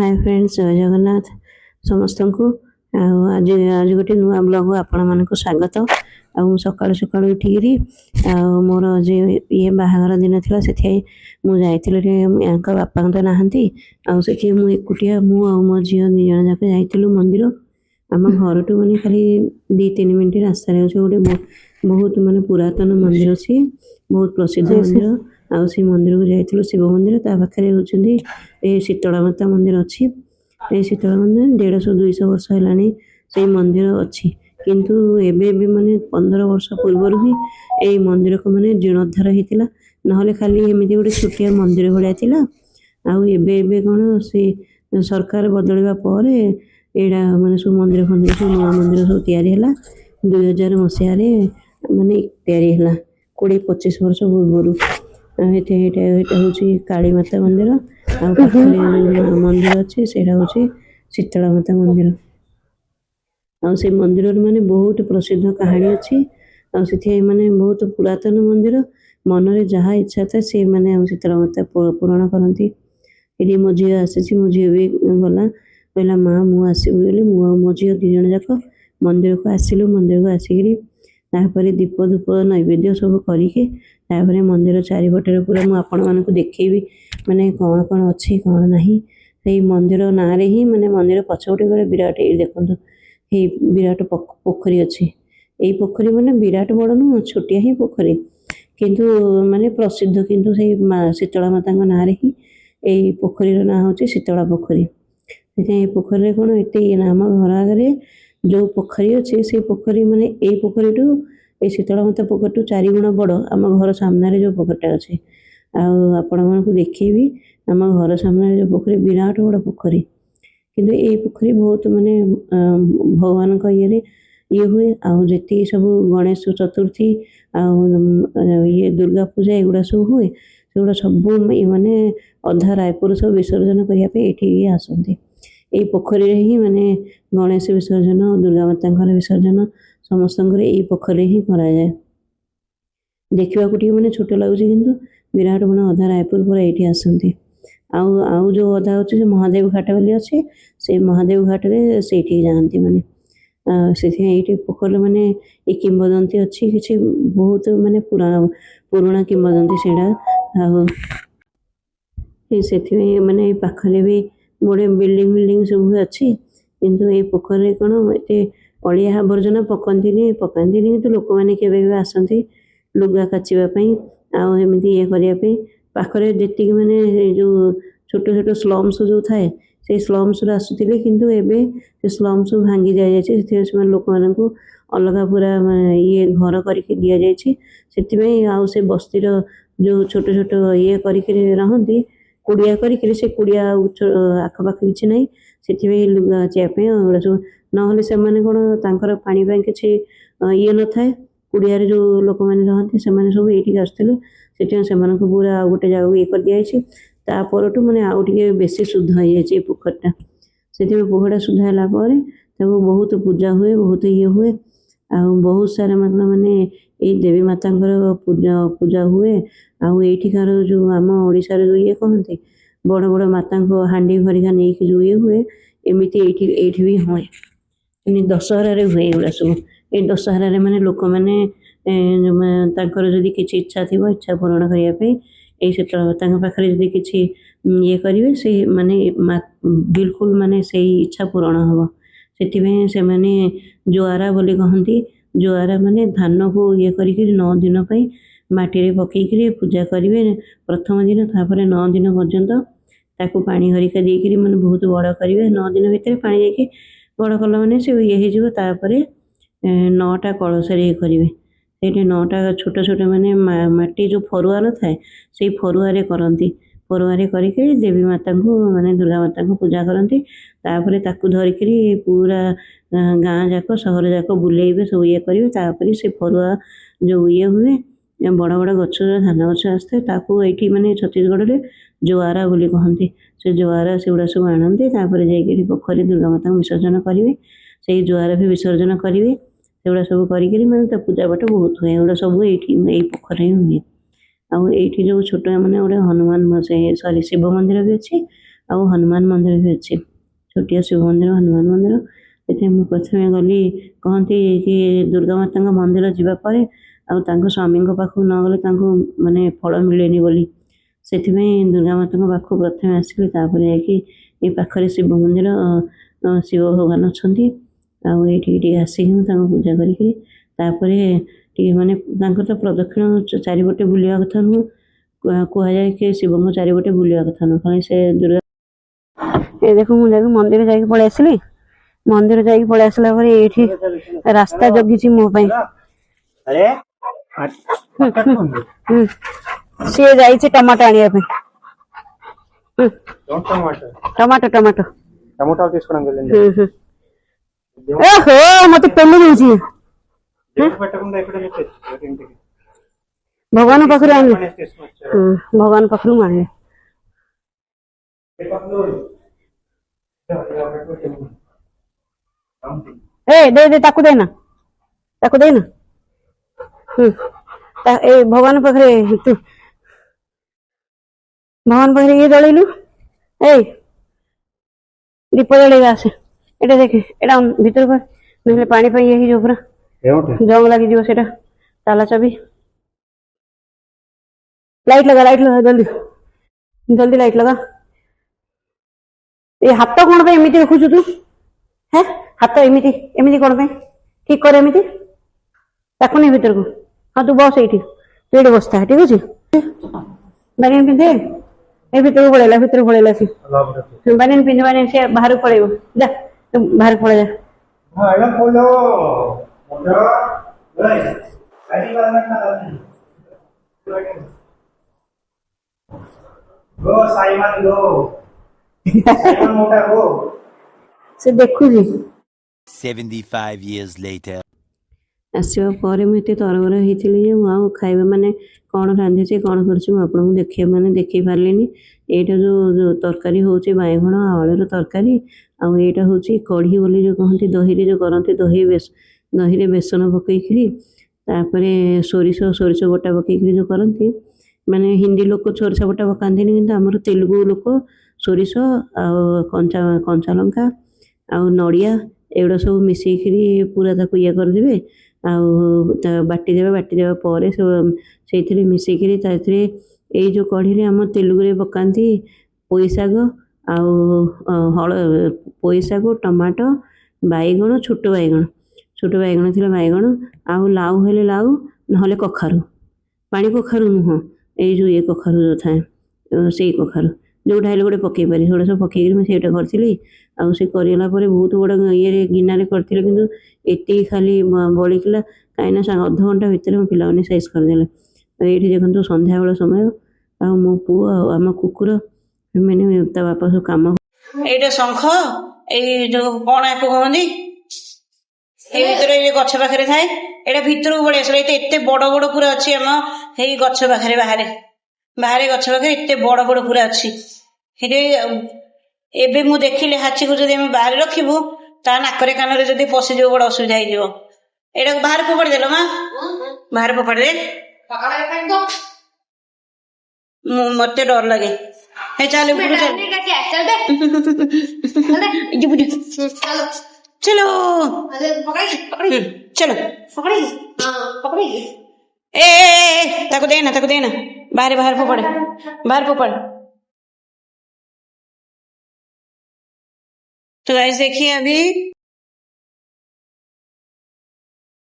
Hi friends जय जगन्नाथ समस्त को आज आज गोटे नुआ ब्लॉग आपण मान स्वागत सकाळु सकाळु उठिकी मोर जे ये बाहागर दिन थी से मुझे बापा तो नहांती आठी मुझे एकुटिया मो झी दि जन जाक जा मंदिर आम घर टू मैंने खाली 2-3 मिनट रास्ता गोटे बहुत माने पुरातन मंदिर अच्छी बहुत प्रसिद्ध मंदिर आ मंदिर को जाइलु शिव मंदिर ता पाखे होती शीतला माता मंदिर अच्छी शीतला मंदिर 150-200 वर्ष है से मंदिर अच्छी किंतु एबे माने 15 वर्ष पूर्व ही ए मंदिर को माने जीर्णोद्धार होता ना खाली एमती गोटे छोटिया मंदिर भाया था आबे कौन से सरकार बदलवा पर एड़ा माने सब मंदिर फंदिर सब नुआ मंदिर सब या 2000 मसीह माने या 20-25 वर्ष पूर्व हूँ काली माता मंदिर मंदिर अच्छे से शीतला माता मंदिर से मंदिर माने बहुत प्रसिद्ध कहानी अच्छी माने बहुत पुरातन मंदिर मनरे जहाँ इच्छा था से माने शीतला माता पूरण करती ये मो झी आसी मो झी भी गला कहला माँ मुझे मो झी 2 जन जाक मंदिर को आसिलु मंदिर को आसिक दीप धूप नैवेद्य सब करके मंदिर चारिपटे पूरा मुझे देखी माने कौन कौन अच्छी कौन नहीं से मंदिर ना ही माने मंदिर पछपटे गले विराट ये देखो ये विराट पोखरी अच्छी यही पोखरी माने विराट बड़ नु छोटिया ही पोखरी किंतु माने प्रसिद्ध किंतु से शीतला माता ना ही यही पोखरी ना हूँ शीतला पोखरी पोखरी कौन एत आम घर आगे जो पोखरी अच्छे से पोखरी माने यही पोखरी टू ये शीतला माता पोखरी टू 4 गुण बड़ आम घर सामने जो पोखरीटा अच्छे आपण मानक देखी आम घर सामने जो पोखरी विराट बड़ पोखरी किंतु ये पोखरी बहुत माने भगवान ये हुए आती सब गणेश चतुर्थी ये दुर्गा पूजा एगुड़ा सब हुए सेगुड़ा सब माने अधा रायपुर सब विसर्जन करने ये आसती यही पोखरी ही माने गणेश विसर्जन दुर्गा माता विसर्जन समस्त यही पोखरी ही कराए देखा माने छोट लगुच कि विराट बड़ा अधा रायपुर पूरा ये आसती आउ जो अधा अच्छे महादेव घाट वाली अच्छे से महादेव घाट रे से जाती माने से पोखर माने ये किंबदंती अच्छी किसी बहुत माने पुराना किंबदंती से माने पाखरे भी बड़े बिल्डिंग सब अच्छी किंतु ये पोखर कौन ये अलिया आवर्जना पकाती तो लोक मैंने केवे आसती लुगा काचापी आमती ये करने पाखरे जी मैंने जो छोट छोट स्लम्स जो थाए से स्लम्स आसुले किंतु एबे से स्लम्स भांगी जाए लोक मान अलग पूरा ये घर करके दि जाए आउ से बस्तीर जो छोट छोट ये करती कुड़िया से कुड़िया आखपाख किसी ना से लुगा चेपे सब ना से कौन पानी किसी ये न था कुड़िया जो लोक मैंने रहती से सब ये आसते से पूरा गोटे जगह ये कर दिखाई तापरठू मैंने आउ टे बेसी शुद्ध हो जाए पोखरटा से पोखरटा शुद्ध है बहुत पूजा हुए बहुत ये हुए बहुत सारा मतलब मैंने ये देवी माता पूजा हुए आठिकार जो आम ओडिशार जो ये कहते बड़ बड़ माता हांडी भरिका नहीं कि जो ये हुए एमती ये भी हुए दशहरा हुए एगुड़ा सब ये दशहरा माने लोक मैंने जदि किसी इच्छा थी इच्छा पूरण करने ये शीतला माता पाखे जदि किसी ये करेंगे से माने बिल्कुल माने से इच्छा पूरण हम से माने जुआरा बोली कहती जुआरा माने धान को ये करके 9 दिन माटी पकईकरी पूजा करेंगे प्रथम दिन तापर 9 दिन पर्यंत ताकू पानी हरिका देकर मैंने बहुत बड़ करेंगे 9 दिन भितर पानी देके बड़ कला मैंने से ये होपर 9टा कलश ये करेंगे ये 9टा छोट छोट माने माटी जो फरुआ न थाए से फरुआ करती फरुआ करके देवी माता को माने दुर्गा माता को पूजा करती तापर ताकू धरिकी पूरा गाँ जाक सहर जाक बुलेबे सब ये करेंगे से फरुआ जो ये हुए बड़ बड़ गच धान गच आसता ताकू ये माने छत्तीसगढ़ में जुआरा बोली कहती से जुआरा से गुड़ा सब आणती जाकि पोखरी दुर्गा माता विसर्जन करेंगे से जुआरा भी विसर्जन करेंगे सेगुड़ा सब कर पूजा पाठ बहुत हुए एगुड़ा सब ये पोखर ही हुए आईटी जो छोट मैंने गोटे हनुमान से सॉरी शिव मंदिर भी अच्छी ଆଉ ହନୁମାନ ମନ୍ଦିର ବି ଅଛି, ଛୋଟିଆ ଶିବ ମନ୍ଦିର, ହନୁମାନ ମନ୍ଦିର। ସେଥିପାଇଁ ମୁଁ ପ୍ରଥମେ ଗଲି, କହନ୍ତି କି ଦୁର୍ଗା ମାତାଙ୍କ ମନ୍ଦିର ଯିବା ପରେ ଆଉ ତାଙ୍କ ସ୍ୱାମୀଙ୍କ ପାଖକୁ ନ ଗଲେ ତାଙ୍କୁ ମାନେ ଫଳ ମିଳେନି ବୋଲି, ସେଥିପାଇଁ ଦୁର୍ଗା ମାତାଙ୍କ ପାଖକୁ ପ୍ରଥମେ ଆସିଲି। ତାପରେ ଯାଇକି ଏ ପାଖରେ ଶିବ ମନ୍ଦିର, ଶିବ ଭଗବାନ ଅଛନ୍ତି। ଆଉ ଏଇଠିକି ଟିକେ ଆସିକି ମୁଁ ତାଙ୍କୁ ପୂଜା କରିକି ତାପରେ ଟିକେ ମାନେ ତାଙ୍କର ତ ପ୍ରଦକ୍ଷିଣ ଚାରିପଟେ ବୁଲିବା କଥା ନୁହଁ, କୁହାଯାଏ କି ଶିବଙ୍କ ଚାରିପଟେ ବୁଲିବା କଥା ନୁହଁ, କାରଣ ସେ ଦୁର୍ଗା। ଏ ଦେଖ ମୁଁ ଯାଇକି ମନ୍ଦିର ଯାଇକି ପଳେଇ ଆସିଲି। ମନ୍ଦିର ଯାଇକି ପଳେଇ ଆସିଲା ପରେ ଏଇଠି ରାସ୍ତା ଜଗିଛି ମୋ ପାଇଁ। ସିଏ ଯାଇଛି ଟମାଟୋ ଆଣିବା ପାଇଁ। ଟମାଟୋ ଟମାଟୋ ଓହୋ ମତେ ପେଲି ଦଉଛି। ଭଗବାନ ପାଖରୁ ଆଣିଲି, ଭଗବାନ ପାଖରୁ ମୁଁ ଆଣିଲି। ଏ ଦେ ଦେ ତାକୁ ଦେଇନା, ତାକୁ ଦେଇନା। ଏ ଭଗବାନ ପାଖରେ ତୁ ଭଗବାନ ପାଖରେ ଇଏ ଜଳେଇଲୁ। ଏଇ ଦୀପ ଜଳେଇବା ଆସେ, ଏଇଟା ଦେଖେ, ଏଇଟା ଭିତରକୁ ନହେଲେ ପାଣି ପାଇଁ ଇଏ ହେଇଯିବ, ପୁରା ଜଙ୍ଗ ଲାଗିଯିବ। ସେଇଟା ତାଲା ଚାବି। ଲାଇଟ୍ ଲଗା, ଲାଇଟ୍ ଲଗା, ଜଲ୍ଦି ଜଲ୍ଦି ଲାଇଟ୍ ଲଗା। ଏ ହାତ କଣ ପାଇଁ ଏମିତି ରଖୁଛୁ ତୁ? ହେ ହାତ ଏମିତି ଏମିତି କଣ ପାଇଁ? ଠିକ କର ଏମିତି, ତାକୁ ନେଇ ଭିତରକୁ। ହଁ ତୁ ବସ ଏଇଠି, ତୁ ଏଇଠି ବସିଥା, ଠିକ ଅଛି। ବାନିଆନ ପିନ୍ଧେ, ଏ ଭିତରକୁ ପଳେଇଲା, ଭିତରକୁ ପଳେଇଲା। ସେ ବାନିଆନ ପିନ୍ଧେ, ବାନିଆନ ସେ ବାହାରକୁ ପଳେଇବ, ଯା ବାହାରକୁ ପଳେଇ ଯା। ସେ ଦେଖୁଛି। 75 years later. ଆସିବା ପରେ ମୁଁ ଏତେ ତରବର ହେଇଥିଲି ଯେ ମୁଁ ଆଉ ଖାଇବା ମାନେ କ'ଣ ରାନ୍ଧିଛି କ'ଣ କରିଛି ମୁଁ ଆପଣଙ୍କୁ ଦେଖେଇ ପାରିଲିନି। ଏଇଟା ଯେଉଁ ତରକାରୀ ହେଉଛି ବାଇଗଣ ଆଳୁର ତରକାରୀ, ଆଉ ଏଇଟା ହେଉଛି କଢ଼ି ବୋଲି ଯେଉଁ କହନ୍ତି, ଦହିରେ ଯେଉଁ କରନ୍ତି, ଦହିରେ ବେସନ ପକେଇକିରି ତାପରେ ସୋରିଷ ବଟା ପକେଇକିରି ଯେଉଁ କରନ୍ତି, ମାନେ ହିନ୍ଦୀ ଲୋକ ସୋରିଷ ବଟା ପକାନ୍ତିନି, କିନ୍ତୁ ଆମର ତେଲୁଗୁ ଲୋକ ସୋରିଷ ଆଉ କଞ୍ଚା ଲଙ୍କା ଆଉ ନଡ଼ିଆ ଏଗୁଡ଼ା ସବୁ ମିଶେଇକିରି ପୁରା ତାକୁ ଇଏ କରିଦେବେ, ଆଉ ବାଟିଦେବା ପରେ ସେଇଥିରେ ମିଶେଇକିରି ତାଥିରେ ଏଇ ଯେଉଁ କଢ଼ିରେ ଆମ ତେଲୁଗୁରେ ପକାନ୍ତି ପୋଇ ଶାଗ, ଆଉ ପୋଇ ଶାଗ, ଟମାଟୋ, ବାଇଗଣ, ଛୋଟ ବାଇଗଣ ଥିଲେ ବାଇଗଣ, ଆଉ ଲାଉ ହେଲେ ଲାଉ, ନହେଲେ କଖାରୁ, ପାଣି କଖାରୁ ନୁହଁ, ଏଇ ଯେଉଁ ଇଏ କଖାରୁ ଯେଉଁ ଥାଏ, ସେଇ କଖାରୁ ଯେଉଁଟା ହେଲେ ଗୋଟେ ପକେଇ ପାରିବି। ସେଗୁଡ଼ା ସବୁ ପକେଇକିରି ମୁଁ ସେଇଟା କରିଥିଲି। ଆଉ ସେ କରିଗଲା ପରେ ବହୁତ ବଡ଼ ଇଏରେ ଗିନାରେ କରିଥିଲେ, କିନ୍ତୁ ଏତିକି ଖାଲି ବଳିଥିଲା, କାହିଁକିନା ଅଧଘଣ୍ଟା ଭିତରେ ମୋ ପିଲାମାନେ ସାଇଜ୍ କରିଦେଲେ। ଏଇଠି ଦେଖନ୍ତୁ ସନ୍ଧ୍ୟାବେଳ ସମୟ, ଆଉ ମୋ ପୁଅ ଆଉ ଆମ କୁକୁର ମାନେ ତା ବାପା ସବୁ କାମ। ଏଇଟା ଶଙ୍ଖ, ଏଇ ଯୋଉ କଣ ୟାକୁ କହନ୍ତି, ଏଇ ଭିତରେ ଏଇ ଗଛ ପାଖରେ ଥାଏ। ଏଇଟା ଭିତରକୁ ପଳେଇ ଆସିଲା, ଏତେ ବଡ ବଡ ପୁରା ଅଛି ଆମ ଏଇ ଗଛ ପାଖରେ, ବାହାରେ ଗଛ ପାଖରେ ଏତେ ବଡ ବଡ ପୁରା ଅଛି। ସେଠି ଏବେ ମୁଁ ଦେଖିଲି ହାତୀକୁ ଯଦି ଆମେ ବାହାରେ ରଖିବୁ, ତା ନାକରେ କାନରେ ଯଦି ପଶିଯିବ ବଡ ଅସୁବିଧା ହେଇଯିବ। ଏଇଟାକୁ ବାହାରେ ଫୋପାଡ଼ି ଦେଲ ମା, ବାହାରେ ଫୋପାଡ଼ି ଦେ, ମତେ ଡର ଲାଗେ। ହେ ଚାଲ ଉପରୁ चलो चलो ए ताको देना बाहर फोपड़। तो गाइस देखिए अभी